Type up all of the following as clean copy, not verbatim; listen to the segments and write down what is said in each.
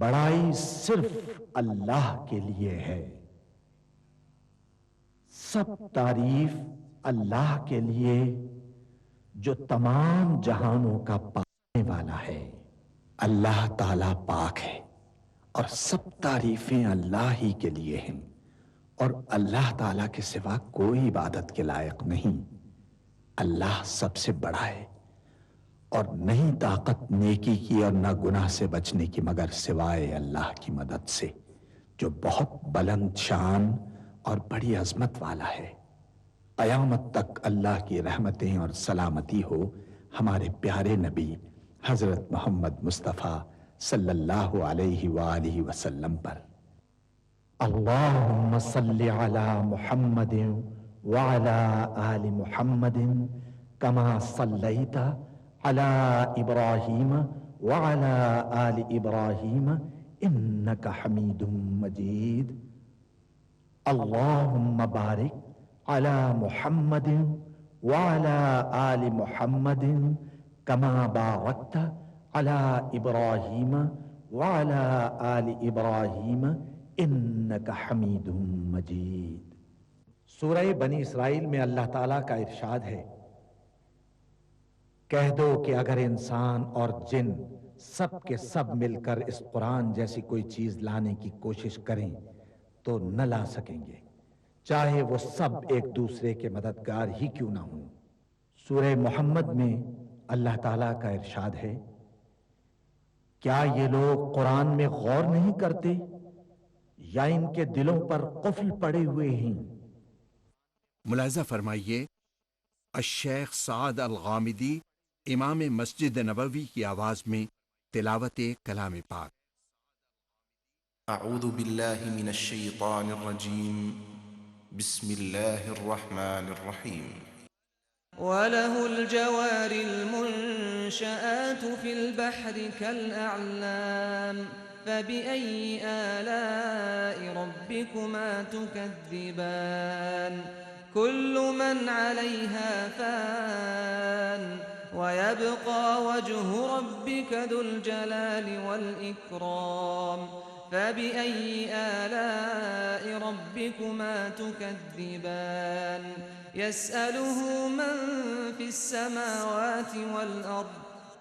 بڑائی صرف اللہ کے لیے ہے، سب تعریف اللہ کے لیے جو تمام جہانوں کا پانے والا ہے۔ اللہ تعالیٰ پاک ہے اور سب تعریفیں اللہ ہی کے لیے ہیں، اور اللہ تعالیٰ کے سوا کوئی عبادت کے لائق نہیں۔ اللہ سب سے بڑا ہے اور نہیں طاقت نیکی کی اور نہ گناہ سے بچنے کی مگر سوائے اللہ کی مدد سے، جو بہت بلند شان اور بڑی عظمت والا ہے۔ قیامت تک اللہ کی رحمتیں اور سلامتی ہو ہمارے پیارے نبی حضرت محمد مصطفیٰ صلی اللہ علیہ وآلہ وسلم پر۔ اللہم صلی علی محمد وعلی آل محمد کما صلیت علی ابراہیم وعلی آل ابراہیم انک حمید مجید۔ اللہم بارک علی محمد وعلی آل محمد کما بارکت علی ابراہیم وعلی آل ابراہیم انک حمید مجید۔ سورہ بنی اسرائیل میں اللہ تعالیٰ کا ارشاد ہے، کہہ دو کہ اگر انسان اور جن سب کے سب مل کر اس قرآن جیسی کوئی چیز لانے کی کوشش کریں تو نہ لا سکیں گے، چاہے وہ سب ایک دوسرے کے مددگار ہی کیوں نہ ہوں۔ سورہ محمد میں اللہ تعالیٰ کا ارشاد ہے، کیا یہ لوگ قرآن میں غور نہیں کرتے یا ان کے دلوں پر قفل پڑے ہوئے ہیں؟ ملاحظہ فرمائیے، الشیخ سعد الغامدی امام مسجد نبوی کی آواز میں تلاوت کلام پاک۔ اعوذ باللہ من الشیطان الرجیم، بسم اللہ الرحمن الرحیم۔ وَلَهُ الْجَوَارِ الْمُنشَآتُ فِي الْبَحْرِ كَالْأَعْلَامِ فَبِأَيِّ آلَاءِ رَبِّكُمَا تُكَذِّبَانِ كُلُّ مَنْ عَلَيْهَا فَانٍ وَيَبْقَى وَجْهُ رَبِّكَ ذُو الْجَلَالِ وَالْإِكْرَامِ فَبِأَيِّ آلَاءِ رَبِّكُمَا تُكَذِّبَانِ يَسْأَلُهُ مَن فِي السَّمَاوَاتِ وَالْأَرْضِ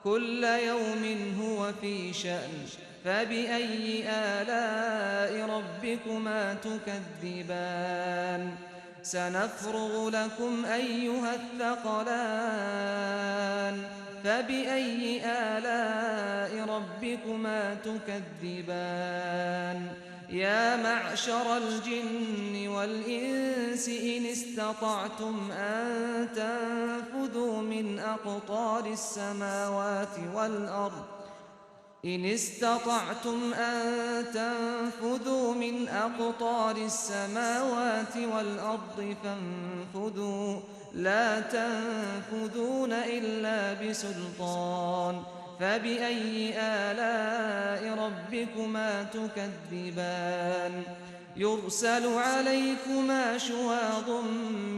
كُلَّ يَوْمٍ هُوَ فِي شَأْنٍ فَبِأَيِّ آلَاءِ رَبِّكُمَا تُكَذِّبَانِ سَنَفْرُغُ لَكُمْ أَيُّهَ الثَّقَلَانِ فَبِأَيِّ آلَاءِ رَبِّكُمَا تُكَذِّبَانِ يَا مَعْشَرَ الْجِنِّ وَالْإِنسِ إِنِ اسْتَطَعْتُمْ أَن تَنفُذُوا من أقطار السماوات والأرض إن استطعتم أن تنفذوا من أقطار السماوات والأرض فانفذوا لا تنفذون إلا بسلطان فبأي آلاء ربكما تكذبان يرسل عليكما شواظ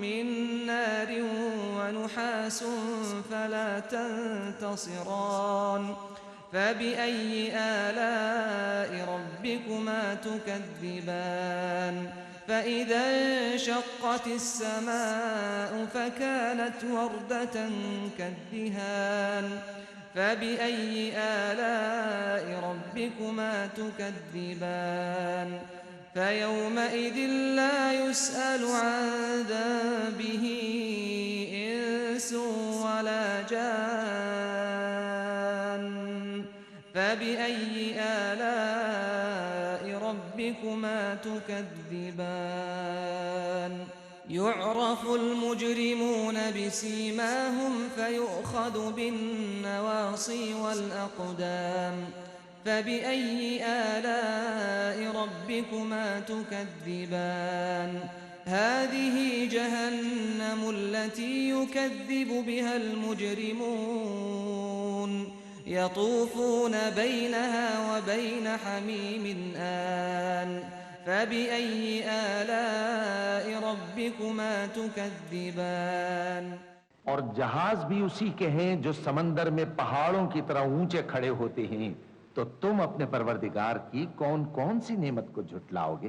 من نار ونحاس فلا تنتصران فبأي آلاء ربكما تكذبان فإذا انشقت السماء فكانت وردة كالدهان فبأي آلاء ربكما تكذبان فيومئذ لا يسأل عن ذنبه إنس ولا جان فبأي آلاء ربكما تكذبان يعرف المجرمون بسيماهم فيؤخذ بالنواصي والأقدام فبأي آلاء ربكما تكذبان هذه جهنم التي يكذب بها المجرمون يطوفون بينها وبين حميم آن فبأي آلاء ربكما تكذبان اور جہاز بھی اسی کے ہیں جو سمندر میں پہاڑوں کی طرح اونچے کھڑے ہوتے ہیں، تو تم اپنے پروردگار کی کون کون سی نعمت کو جھٹلاؤ گے؟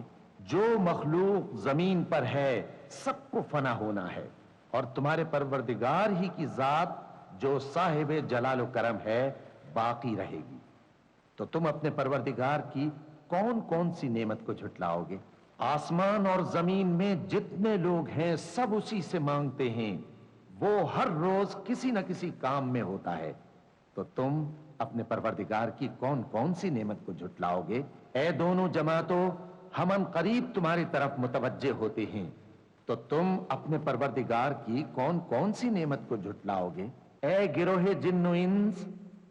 جو مخلوق زمین پر ہے سب کو فنا ہونا ہے، اور تمہارے پروردگار ہی کی ذات جو صاحب جلال و کرم ہے باقی رہے گی۔ تو تم اپنے پروردگار کی کون کون سی نعمت کو جھٹلاؤ گے؟ آسمان اور زمین میں جتنے لوگ ہیں سب اسی سے مانگتے ہیں، وہ ہر روز کسی نہ کسی کام میں ہوتا ہے، تو تم اپنے پروردگار کی کون کون سی نعمت کو جھٹلاؤ گے؟ اے دونوں جماعتوں، ہم ان قریب تمہاری طرف متوجہ ہوتے ہیں، تو تم اپنے پروردگار کی کون کون سی نعمت کو جھٹلاؤ گے؟ اے گروہ جن و انس،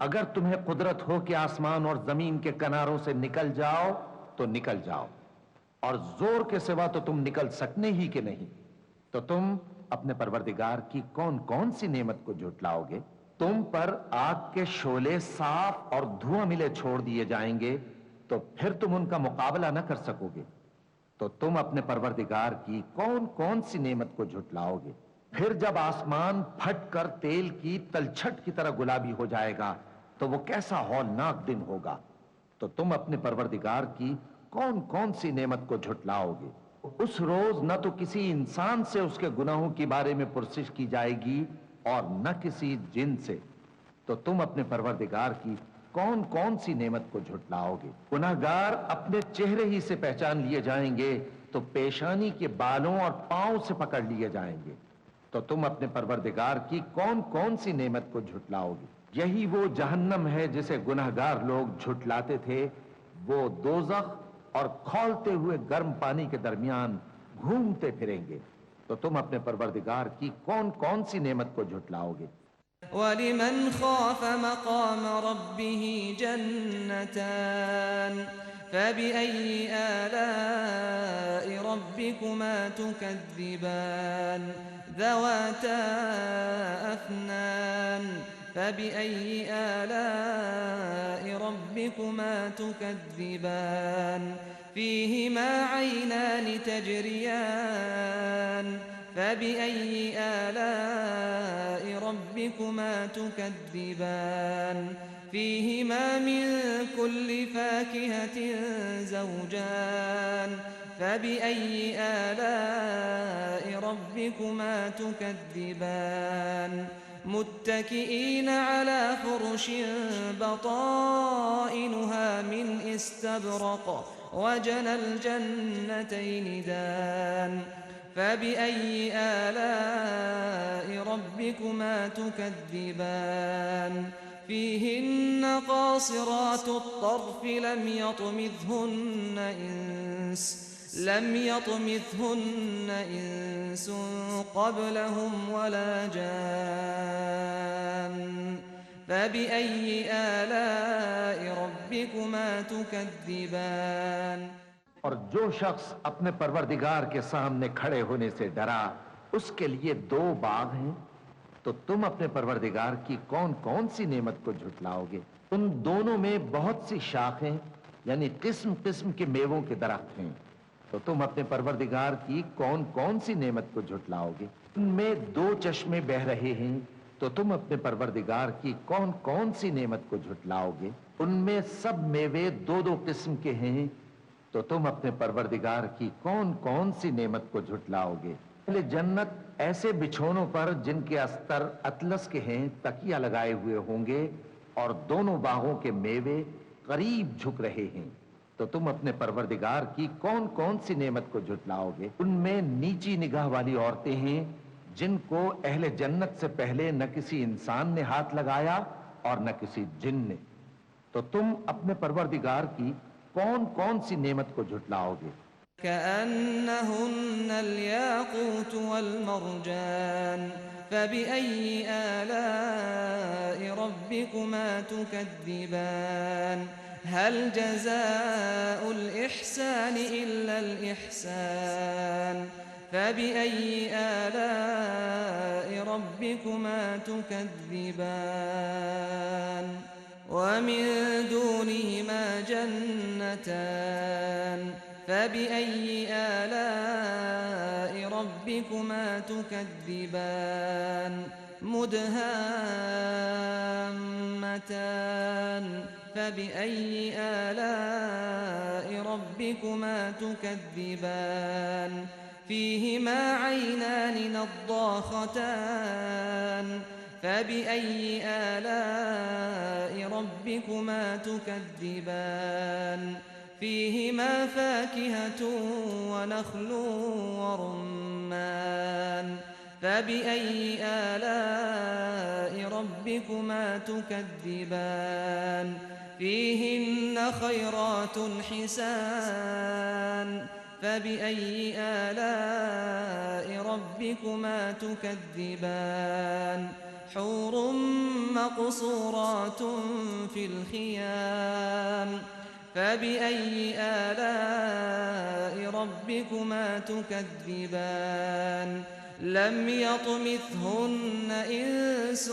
اگر تمہیں قدرت ہو کہ آسمان اور زمین کے کناروں سے نکل جاؤ تو نکل جاؤ، اور زور کے سوا تو تم نکل سکنے ہی کہ نہیں، تو تم اپنے پروردگار کی کون کون سی نعمت کو جھٹلاؤ گے؟ تم پر آگ کے شعلے صاف اور دھواں ملے چھوڑ دیے جائیں گے، تو پھر تم ان کا مقابلہ نہ کر سکو گے، تو تم اپنے پروردگار کی کون کون سی نعمت کو جھٹلاؤ گے؟ پھر جب آسمان پھٹ کر تیل کی تلچھٹ کی طرح گلابی ہو جائے گا تو وہ کیسا ہولناک دن ہوگا، تو تم اپنے پروردگار کی کون کون سی نعمت کو جھٹلاؤ گے؟ اس روز نہ تو کسی انسان سے اس کے گناہوں کے بارے میں پرسش کی جائے گی اور نہ کسی جن سے، تو تم اپنے پروردگار کی کون کون سی نعمت کو جھٹلاؤ گے؟ گناہگار اپنے چہرے ہی سے پہچان لیے جائیں گے تو پیشانی کے بالوں اور پاؤں سے پکڑ لیے جائیں گے، تو تم اپنے پروردگار کی کون کون سی نعمت کو جھٹلاؤ گے؟ یہی وہ جہنم ہے جسے گناہگار لوگ جھٹلاتے تھے، وہ دوزخ اور کھولتے ہوئے گرم پانی کے درمیان گھومتے پھریں گے، تو تم اپنے پروردگار کی کون کون سی نعمت کو جھٹلاؤ گے؟ وَلِمَنْ خَافَ مَقَامَ رَبِّهِ جَنَّتَانِ فَبِأَيِّ آلَاءِ رَبِّكُمَا تُكَذِّبَانِ ذَوَاتَا أَفْنَانٍ فَبِأَيِّ آلَاءِ رَبِّكُمَا تُكَذِّبَانِ فِيهِمَا عَيْنَانِ تَجْرِيَانِ فَبِأَيِّ آلَاءِ رَبِّكُمَا تُكَذِّبَانِ فِيهِمَا مِن كُلِّ فَاكِهَةٍ زَوْجَانِ فَبِأَيِّ آلَاءِ رَبِّكُمَا تُكَذِّبَانِ مُتَّكِئِينَ عَلَى فُرُشٍ بَطَائِنُهَا مِنْ إِسْتَبْرَقٍ وَجَنَى الْجَنَّتَيْنِ دَانٍ فَبِأَيِّ آلَاءِ رَبِّكُمَا تُكَذِّبَانِ فِيهِنَّ قَاصِرَاتُ الطَّرْفِ لَمْ يَطْمِثْهُنَّ إِنسٌ قَبْلَهُمْ وَلَا جَانٌّ فَبِأَيِّ آلَاءِ رَبِّكُمَا تُكَذِّبَانِ۔ اور جو شخص اپنے پروردگار کے سامنے کھڑے ہونے سے ڈرا، اس کے لیے دو باغ ہیں، تو تم اپنے پروردگار کی کون کون سی نعمت کو جھٹلاؤ گے؟ ان دونوں میں بہت سی شاخیں یعنی قسم قسم کے میووں کے درخت ہیں، تو تم اپنے پروردگار کی کون کون سی نعمت کو جھٹلاؤ گے؟ ان میں دو چشمے بہ رہے ہیں، تو تم اپنے پروردگار کی کون کون سی نعمت کو جھٹلاؤ گے؟ ان میں سب میوے دو دو قسم کے ہیں، تو تم اپنے پروردگار کی کون کون سی نعمت کو جھٹلاؤ گے؟ اہل جنت ایسے بچھونوں پر جن کے استر اطلس کے ہیں تکیہ لگائے ہوئے ہوں گے، اور دونوں باغوں کے میوے قریب جھک رہے ہیں، تو تم اپنے پروردگار کی کون کون سی نعمت کو جھٹلاؤ گے؟ ان میں نیچی نگاہ والی عورتیں ہیں جن کو اہل جنت سے پہلے نہ کسی انسان نے ہاتھ لگایا اور نہ کسی جن نے، تو تم اپنے پروردگار کی کون کون سی نعمت کو جھٹلاؤ گے؟ كأنهن الياقوت والمرجان فبأي آلاء ربكما تكذبان هل جزاء الإحسان إلا الإحسان فبأي آلاء ربكما تكذبان ومن دونهما جنتان فبأي آلاء ربكما تكذبان مدهامتان فبأي آلاء ربكما تكذبان فيهما عينان نضاختان فبأي آلاء ربكما تكذبان فيهما فاكهة ونخل ورمان فبأي آلاء ربكما تكذبان فيهن خيرات حسان فبأي آلاء ربكما تكذبان حور مقصورات في الخيام فبأي آلاء ربكما تكذبان لم يطمثهن إنس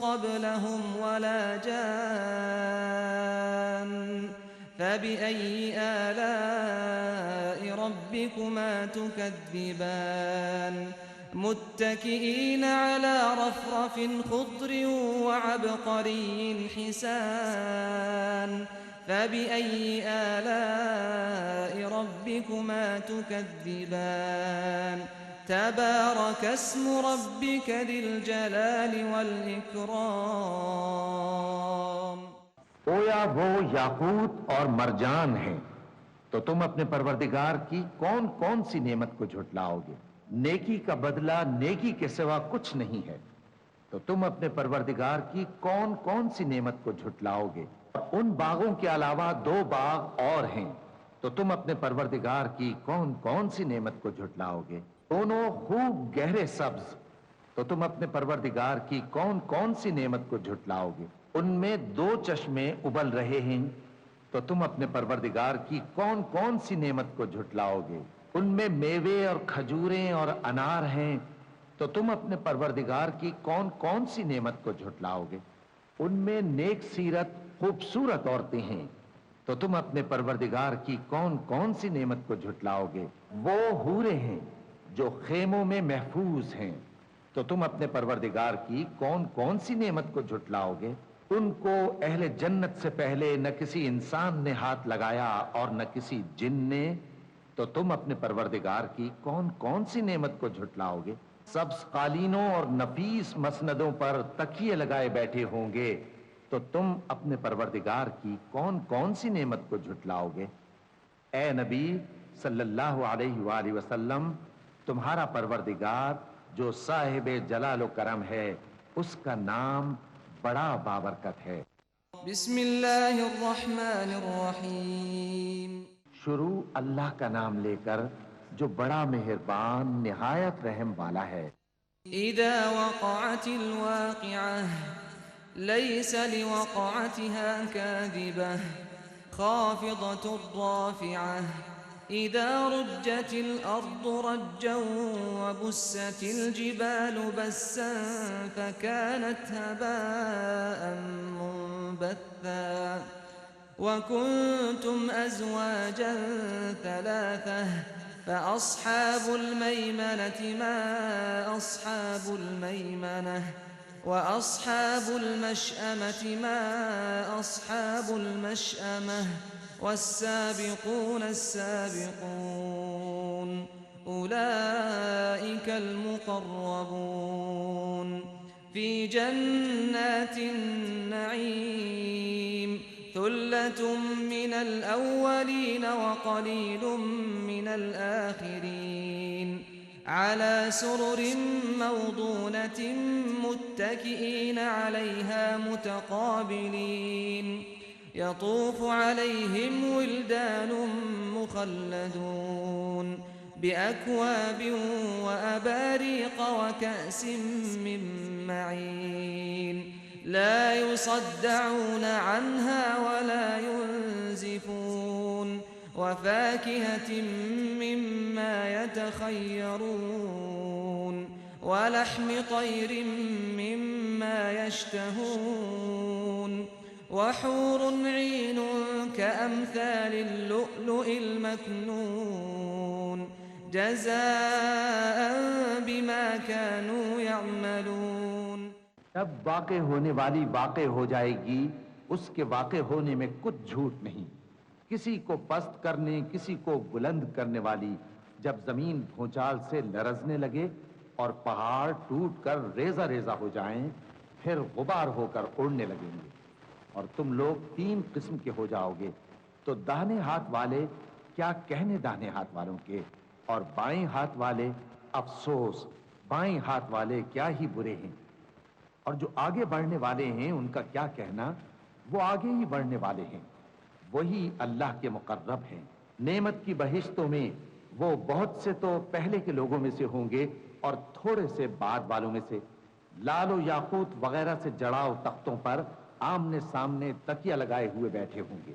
قبلهم ولا جان فبأي آلاء ربكما تكذبان متكئين على رفرف خضر وعبقري حسان فبأي آلاء ربكما تكذبان تبارك اسم ربك ذي الجلال والإكرام گویا وہ یاقوت اور مرجان ہیں تو تم اپنے پروردگار کی کون کون سی نعمت کو جھٹلاؤ گے؟ نیکی کا بدلہ نیکی کے سوا کچھ نہیں ہے تو تم اپنے پروردگار کی کون کون سی نعمت کو جھٹلاؤ گے؟ ان باغوں کے علاوہ 2 باغ اور ہیں تو تم اپنے پروردگار کی کون کون سی نعمت کو جھٹلاؤ گے؟ دونوں خوب گہرے سبز تو تم اپنے پروردگار کی کون کون سی نعمت کو جھٹلاؤ گے؟ ان میں 2 چشمے ابل رہے ہیں تو تم اپنے پروردگار کی کون کون سی نعمت کو جھٹلاؤ گے؟ ان میں میوے اور کھجوریں اور انار ہیں تو تم اپنے پروردگار کی کون کون سی نعمت کو جھٹلاؤ گے؟ ان میں نیک سیرت خوبصورت عورتیں ہیں تو تم اپنے پروردگار کی کون کون سی نعمت کو جھٹلاؤ گے؟ وہ حوریں ہیں جو خیموں میں محفوظ ہیں تو تم اپنے پروردگار کی کون کون سی نعمت کو جھٹلاؤ گے؟ ان کو اہل جنت سے پہلے نہ کسی انسان نے ہاتھ لگایا اور نہ کسی جن نے تو تم اپنے پروردگار کی کون کون سی نعمت کو جھٹلاؤ گے؟ سبز قالینوں اور نفیس مسندوں پر تکیے لگائے بیٹھے ہوں گے تو تم اپنے پروردگار کی کون کون سی نعمت کو جھٹلاؤ گے؟ اے نبی صلی اللہ علیہ وآلہ وسلم تمہارا پروردگار جو صاحب جلال و کرم ہے اس کا نام بڑا بابرکت ہے۔ بسم اللہ الرحمن الرحیم شروع اللہ کا نام لے کر جو بڑا مہربان نہایت رحم والا ہے۔ اذا وقعت الواقعة ليس لوقعتها كاذبة خافضة رافعة إذا رجت الأرض رجا وبست الجبال بسا فكانت هباء منبثا وكنتم أزواجا ثلاثة فأصحاب الميمنة ما أصحاب الميمنة وأصحاب المشأمة ما أصحاب المشأمة والسابقون السابقون أولئك المقربون في جنات النعيم ثلة من الأولين وقليل من الآخرين على سرر موضونة متكئين عليها متقابلين يطوف عليهم ولدان مخلدون بأكواب وأباريق وكأس من معين لا يصدعون عنها ولا ينزفون وفاكهة مما يتخيرون ولحم طير مما يشتهون وحور عين كأمثال اللؤلؤ المكنون جزاء بما كانوا يعملون۔ تب واقع ہونے والی واقع ہو جائے گی اس کے واقع ہونے میں کچھ جھوٹ نہیں. کسی کو پست کرنے کسی کو بلند کرنے والی جب زمین بھونچال سے لرزنے لگے اور پہاڑ ٹوٹ کر ریزہ ریزہ ہو جائیں پھر غبار ہو کر اڑنے لگیں گے اور تم لوگ 3 قسم کے ہو جاؤ گے تو داہنے ہاتھ والے کیا کہنے داہنے ہاتھ والوں کے اور بائیں ہاتھ والے افسوس بائیں ہاتھ والے کیا ہی برے ہیں اور جو آگے بڑھنے والے ہیں ان کا کیا کہنا وہ آگے ہی بڑھنے والے ہیں وہی اللہ کے مقرب ہیں نعمت کی بہشتوں میں وہ بہت سے تو پہلے کے لوگوں میں سے ہوں گے اور تھوڑے سے بعد والوں میں سے لال و یاقوت وغیرہ سے جڑاؤ تختوں پر آمنے سامنے تکیہ لگائے ہوئے بیٹھے ہوں گے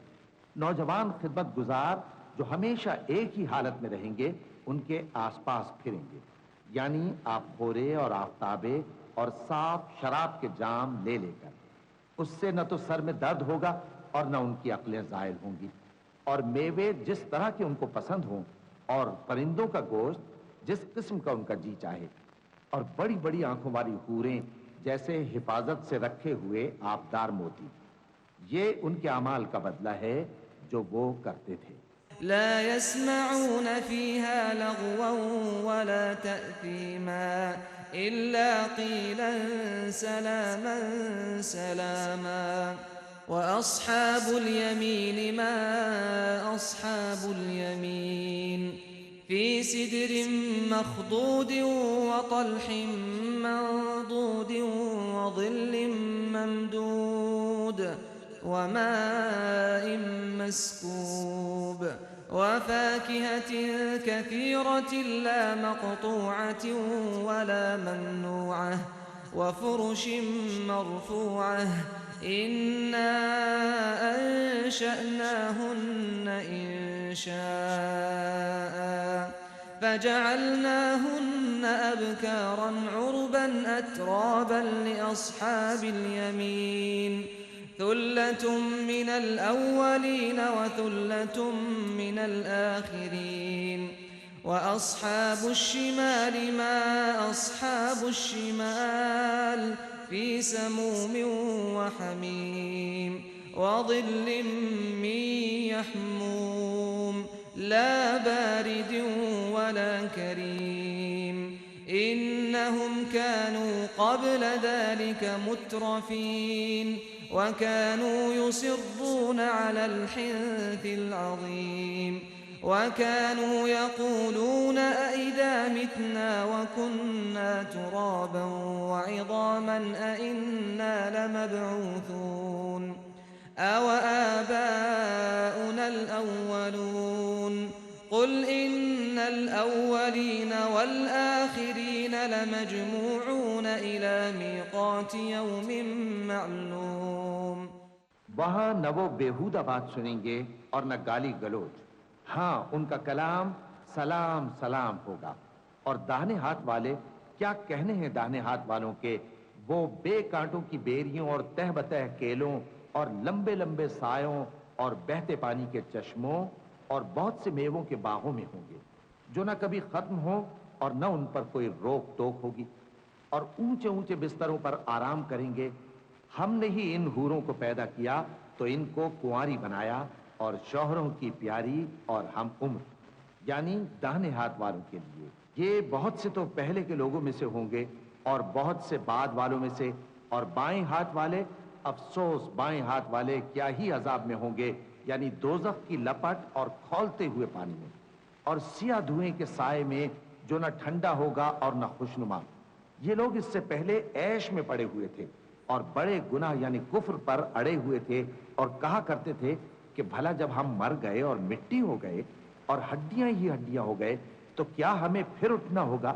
نوجوان خدمت گزار جو ہمیشہ ایک ہی حالت میں رہیں گے ان کے آس پاس پھریں گے یعنی آپ خورے اور آفتابے اور صاف شراب کے جام لے لے کر اس سے نہ تو سر میں درد ہوگا اور نہ ان کی عقلیں زائل ہوں گی اور میوے جس طرح کے ان کو پسند ہوں اور پرندوں کا گوشت جس قسم کا ان کا جی چاہے اور بڑی بڑی آنکھوں والی حوریں جیسے حفاظت سے رکھے ہوئے آبدار موتی یہ ان کے اعمال کا بدلہ ہے جو وہ کرتے تھے لا يسمعون فيها لغوا ولا تأثيما إلا قيلا سلاما سلاما وأصحاب اليمين ما أصحاب اليمين في سدر مخضود وطلح منضود وظل ممدود وماء مسكوب وفاكهة كثيرة لا مقطوعة ولا ممنوعة وفرش مرفوعة إنا أنشأناهن إنشاء فجعلناهن أبكارا عربا أترابا لأصحاب اليمين ثلة من الأولين وثلة من الآخرين وأصحاب الشمال ما أصحاب الشمال في سموم وحميم وظل من يحموم لا بارد ولا كريم إنهم كانوا قبل ذلك مترفين وكانوا يصرون على الحنث العظيم وكانوا يقولون أئذا متنا وكنا ترابا وعظاما أئنا لمبعوثون أو آباؤنا الأولون قل إن الأولين والآخرين لمجموعون إلى ميقات يوم معلوم وہاں نہ وہ بیہودہ بات سنیں گے اور نہ گالی گلوچ ہاں ان کا کلام سلام سلام ہوگا اور داہنے ہاتھ والے کیا کہنے ہیں داہنے ہاتھ والوں کے وہ بے کانٹوں کی بیریوں اور تہ بتہ کیلوں اور لمبے لمبے سایوں اور بہتے پانی کے چشموں اور بہت سے میووں کے باغوں میں ہوں گے جو نہ کبھی ختم ہو اور نہ ان پر کوئی روک ٹوک ہوگی اور اونچے اونچے بستروں پر آرام کریں گے ہم نے ہی ان حوروں کو پیدا کیا تو ان کو کنواری بنایا اور شوہروں کی پیاری اور ہم عمر یعنی داہنے ہاتھ والوں کے لیے یہ بہت سے تو پہلے کے لوگوں میں سے ہوں گے اور بہت سے بعد والوں میں سے اور بائیں ہاتھ والے افسوس بائیں ہاتھ والے کیا ہی عذاب میں ہوں گے یعنی دوزخ کی لپٹ اور کھولتے ہوئے پانی میں اور سیاہ دھوئیں کے سائے میں جو نہ ٹھنڈا ہوگا اور نہ خوشنما یہ لوگ اس سے پہلے عیش میں پڑے ہوئے تھے اور بڑے گناہ یعنی کفر پر اڑے ہوئے تھے اور کہا کرتے تھے کہ بھلا جب ہم مر گئے اور مٹی ہو گئے اور ہڈیاں ہی ہڈیاں ہو گئے تو کیا ہمیں پھر اٹھنا ہوگا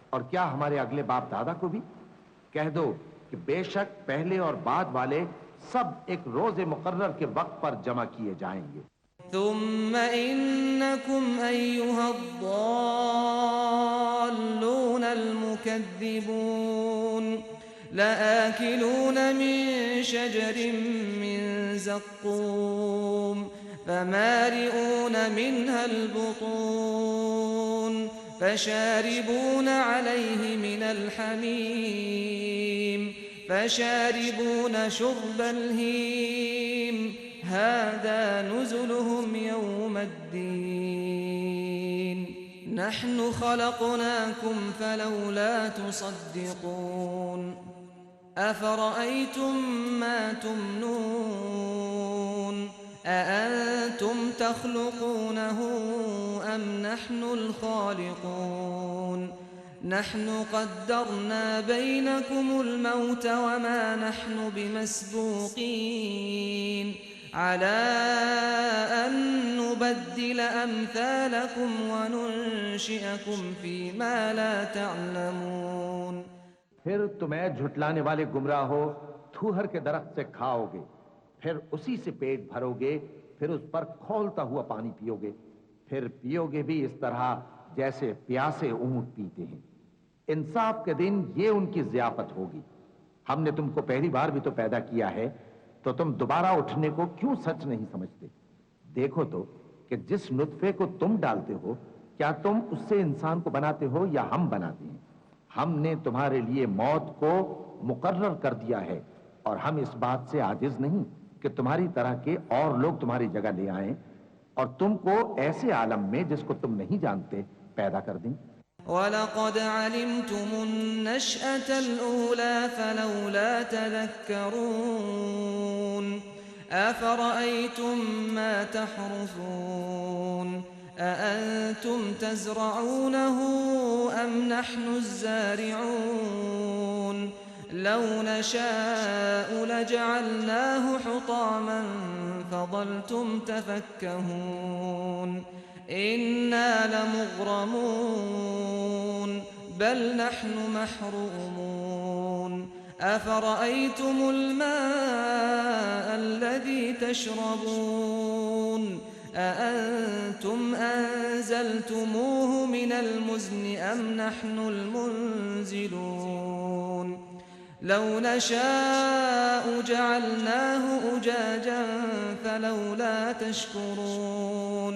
اور کیا ہمارے اگلے باپ دادا کو بھی کہہ دو کہ بے شک پہلے اور بعد والے سب ایک روز مقرر کے وقت پر جمع کیے جائیں گے ثم إنكم أيها الضالون المكذبون لآكلون من شجر من زقوم فمالئون منها البطون فشاربون عليه من الحميم فشاربون شرب الهيم هذا نزلهم يوم الدين نحن خلقناكم فلولا تصدقون أفرأيتم ما تمنون أأنتم تخلقونه أم نحن الخالقون نحن قدرنا بينكم الموت وما نحن بمسبوقين على أن نبدل أمثالكم وننشئكم فيما لا تعلمون. پھر تم اے جھٹلانے والے گمراہ ہو تھوہر کے درخت سے کھاؤ گے، پھر اسی سے پیٹ بھرو گے، پھر اس پر کھولتا ہوا پانی پیو گے، پھر پیو گے بھی اس طرح جیسے پیاسے اونٹ پیتے ہیں۔ انصاف کے دن یہ ان کی ضیافت ہوگی۔ ہم نے تم کو پہلی بار بھی تو پیدا کیا ہے، تو تم دوبارہ اٹھنے کو کیوں سچ نہیں سمجھتے؟ دیکھو تو کہ جس نطفے کو تم ڈالتے ہو کیا تم اس سے انسان کو بناتے ہو یا ہم بناتے ہیں؟ ہم نے تمہارے لیے موت کو مقرر کر دیا ہے، اور ہم اس بات سے عاجز نہیں کہ تمہاری طرح کے اور لوگ تمہاری جگہ لے آئیں اور تم کو ایسے عالم میں جس کو تم نہیں جانتے پیدا کر دیں۔ وَلَقَدْ عَلِمْتُمُ النَّشْأَةَ الْأُولَى فَلَوْلَا تَذَكَّرُونَ أَفَرَأَيْتُم مَّا تَحْرُثُونَ أَأَنتُمْ تَزْرَعُونَهُ أَمْ نَحْنُ الزَّارِعُونَ لَوْ نَشَاءُ لَجَعَلْنَاهُ حُطَامًا فَظَلْتُمْ تَفَكَّهُونَ إِنَّا لَمُغْرَمُونَ بَلْ نَحْنُ مَحْرُومُونَ أَفَرَأَيْتُمُ الْمَاءَ الَّذِي تَشْرَبُونَ أَأَنتُمْ أَنزَلْتُمُوهُ مِنَ الْمُزْنِ أَمْ نَحْنُ الْمُنزِلُونَ لَوْ نَشَاءُ جَعَلْنَاهُ أُجَاجًا فَلَوْلَا تَشْكُرُونَ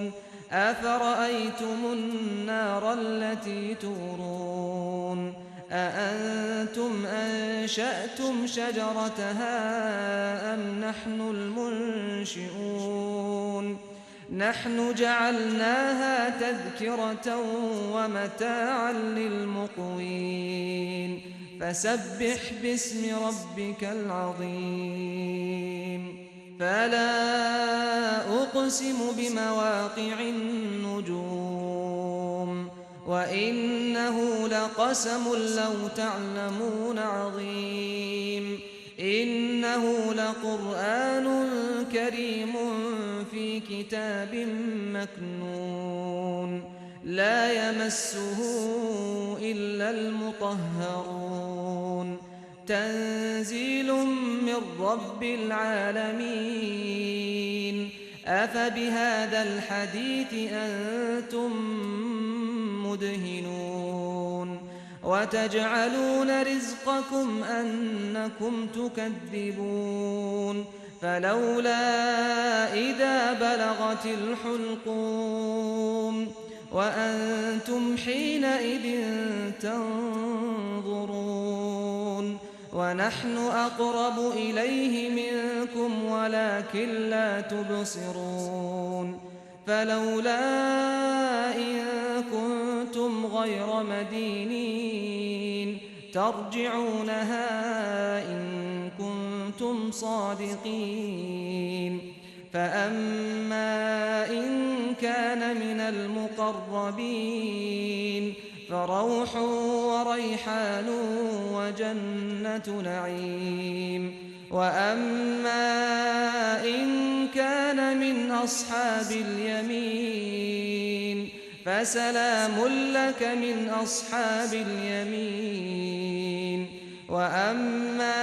أَفَرَأَيْتُمُ النَّارَ الَّتِي تُورُونَ أَأَنتُمْ أَنشَأْتُمْ شَجَرَتَهَا أَمْ نَحْنُ الْمُنشِئُونَ نَحْنُ جَعَلْنَاهَا تَذْكِرَةً وَمَتَاعًا لِلْمُقْوِينَ فَسَبِّحْ بِاسْمِ رَبِّكَ الْعَظِيمِ فَلَا أُقْسِمُ بِمَوَاقِعِ النُّجُومِ وَإِنَّهُ لَقَسَمٌ لَّوْ تَعْلَمُونَ عَظِيمٌ إِنَّهُ لَقُرْآنٌ كَرِيمٌ فِي كِتَابٍ مَّكْنُونٍ لَّا يَمَسُّهُ إِلَّا الْمُطَهَّرُونَ تنزيل من رب العالمين أفبهذا الحديث أنتم مدهنون وتجعلون رزقكم أنكم تكذبون فلولا إذا بلغت الحلقوم وأنتم حينئذ تنظرون ونحن أقرب إليه منكم ولكن لا تبصرون فلولا إن كنتم غير مدينين ترجعونها إن كنتم صادقين فأما إن كان من المقربين فروح وريحان وجنة نعيم وأما إن كان من أصحاب اليمين فسلام لك من أصحاب اليمين وأما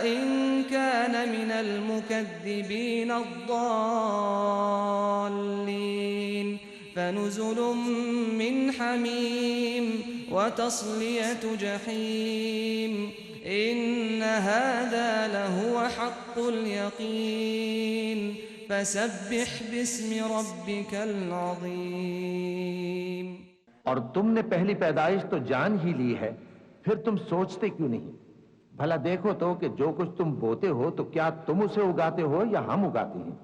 إن كان من المكذبين الضالين فنزل من حميم وتصلية جحيم إن هذا لهو حق اليقين فسبح باسم ربك العظيم اور تم نے پہلی پیدائش تو جان ہی لی ہے، پھر تم سوچتے کیوں نہیں؟ بھلا دیکھو تو کہ جو کچھ تم بوتے ہو تو کیا تم اسے اگاتے ہو یا ہم اگاتے ہیں؟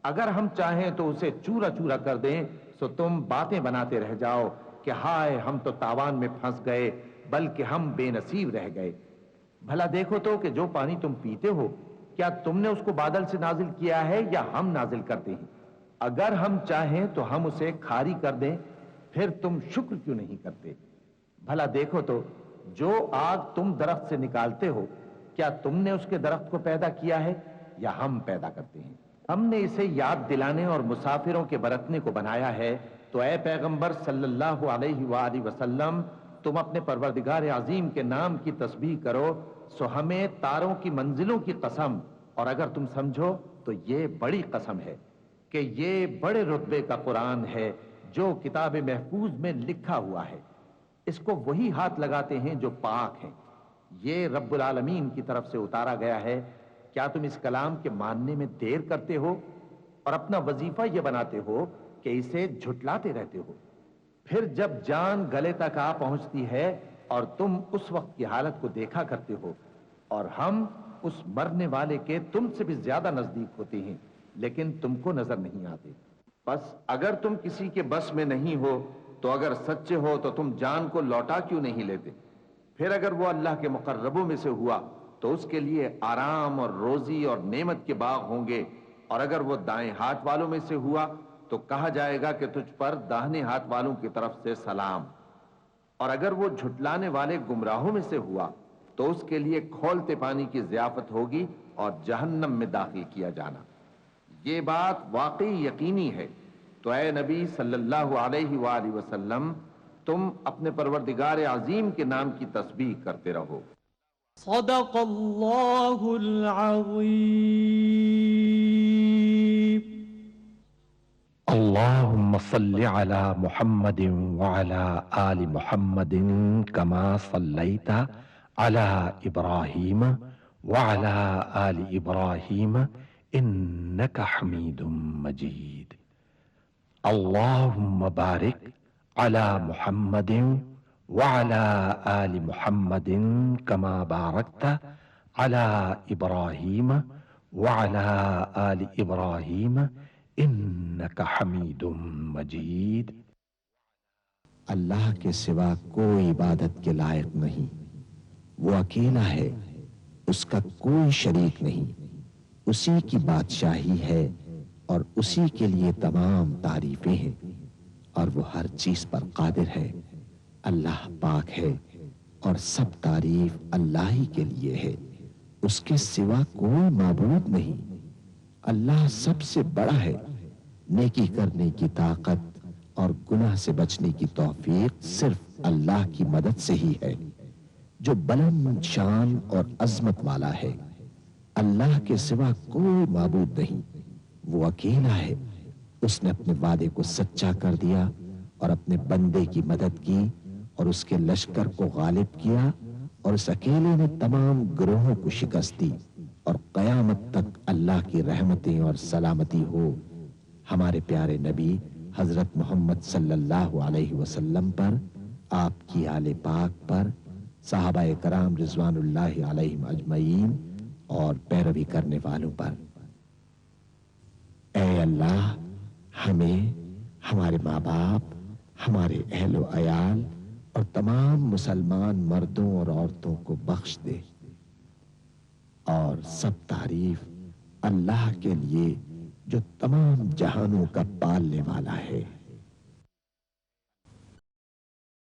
اگر ہم چاہیں تو اسے چورا چورا کر دیں تو تم باتیں بناتے رہ جاؤ کہ ہائے ہم تو تاوان میں پھنس گئے، بلکہ ہم بے نصیب رہ گئے۔ بھلا دیکھو تو کہ جو پانی تم پیتے ہو کیا تم نے اس کو بادل سے نازل کیا ہے یا ہم نازل کرتے ہیں؟ اگر ہم چاہیں تو ہم اسے کھاری کر دیں، پھر تم شکر کیوں نہیں کرتے؟ بھلا دیکھو تو جو آگ تم درخت سے نکالتے ہو کیا تم نے اس کے درخت کو پیدا کیا ہے یا ہم پیدا کرتے ہیں؟ ہم نے اسے یاد دلانے اور مسافروں کے برتنے کو بنایا ہے، تو اے پیغمبر صلی اللہ علیہ وآلہ وسلم تم اپنے پروردگار عظیم کے نام کی تسبیح کرو، سو ہمیں تاروں کی منزلوں کی قسم، اور اگر تم سمجھو تو یہ بڑی قسم ہے کہ یہ بڑے رتبے کا قرآن ہے جو کتاب محفوظ میں لکھا ہوا ہے، اس کو وہی ہاتھ لگاتے ہیں جو پاک ہیں، یہ رب العالمین کی طرف سے اتارا گیا ہے۔ کیا تم اس کلام کے ماننے میں دیر کرتے ہو اور اپنا وظیفہ یہ بناتے ہو کہ اسے جھٹلاتے رہتے ہو؟ پھر جب جان گلے تک آ پہنچتی ہے اور تم اس وقت کی حالت کو دیکھا کرتے ہو، اور ہم اس مرنے والے کے تم سے بھی زیادہ نزدیک ہوتے ہیں لیکن تم کو نظر نہیں آتے۔ بس اگر تم کسی کے بس میں نہیں ہو تو اگر سچے ہو تو تم جان کو لوٹا کیوں نہیں لیتے؟ پھر اگر وہ اللہ کے مقربوں میں سے ہوا تو اس کے لیے آرام اور روزی اور نعمت کے باغ ہوں گے، اور اگر وہ دائیں ہاتھ والوں میں سے ہوا تو کہا جائے گا کہ تجھ پر داہنے ہاتھ والوں کی طرف سے سلام، اور اگر وہ جھٹلانے والے گمراہوں میں سے ہوا تو اس کے لیے کھولتے پانی کی ضیافت ہوگی اور جہنم میں داخل کیا جانا۔ یہ بات واقعی یقینی ہے، تو اے نبی صلی اللہ علیہ وآلہ وسلم تم اپنے پروردگار عظیم کے نام کی تسبیح کرتے رہو۔ صدق اللہ العظیم۔ اللهم صل على محمد وعلى آل محمد كما صليت على إبراهيم وعلى آل إبراهيم إنك حميد مجيد۔ اللهم بارك على محمد وعلى آل محمد كما باركت على إبراهيم وعلى آل إبراهيم انک حمید مجید۔ اللہ کے سوا کوئی عبادت کے لائق نہیں، وہ اکیلا ہے، اس کا کوئی شریک نہیں، اسی کی بادشاہی ہے اور اسی کے لیے تمام تعریفیں ہیں، اور وہ ہر چیز پر قادر ہے۔ اللہ پاک ہے اور سب تعریف اللہ ہی کے لیے ہے، اس کے سوا کوئی معبود نہیں۔ اللہ سب سے بڑا ہے، نیکی کرنے کی طاقت اور گناہ سے بچنے کی توفیق صرف اللہ کی مدد سے ہی ہے، جو بلند شان اور عظمت والا ہے۔ اللہ کے سوا کوئی معبود نہیں، وہ اکیلا ہے، اس نے اپنے وعدے کو سچا کر دیا اور اپنے بندے کی مدد کی اور اس کے لشکر کو غالب کیا، اور اس اکیلے نے تمام گروہوں کو شکست دی، اور قیامت تک اللہ کی رحمتیں اور سلامتی ہو ہمارے پیارے نبی حضرت محمد صلی اللہ علیہ وسلم پر، آپ کی آل پاک پر، صحابہ کرام رضوان اللہ علیہم اجمعین اور پیروی کرنے والوں پر۔ اے اللہ، ہمیں، ہمارے ماں باپ، ہمارے اہل و عیال اور تمام مسلمان مردوں اور عورتوں کو بخش دے، اور سب تعریف اللہ کے لیے جو تمام جہانوں کا پالنے والا ہے۔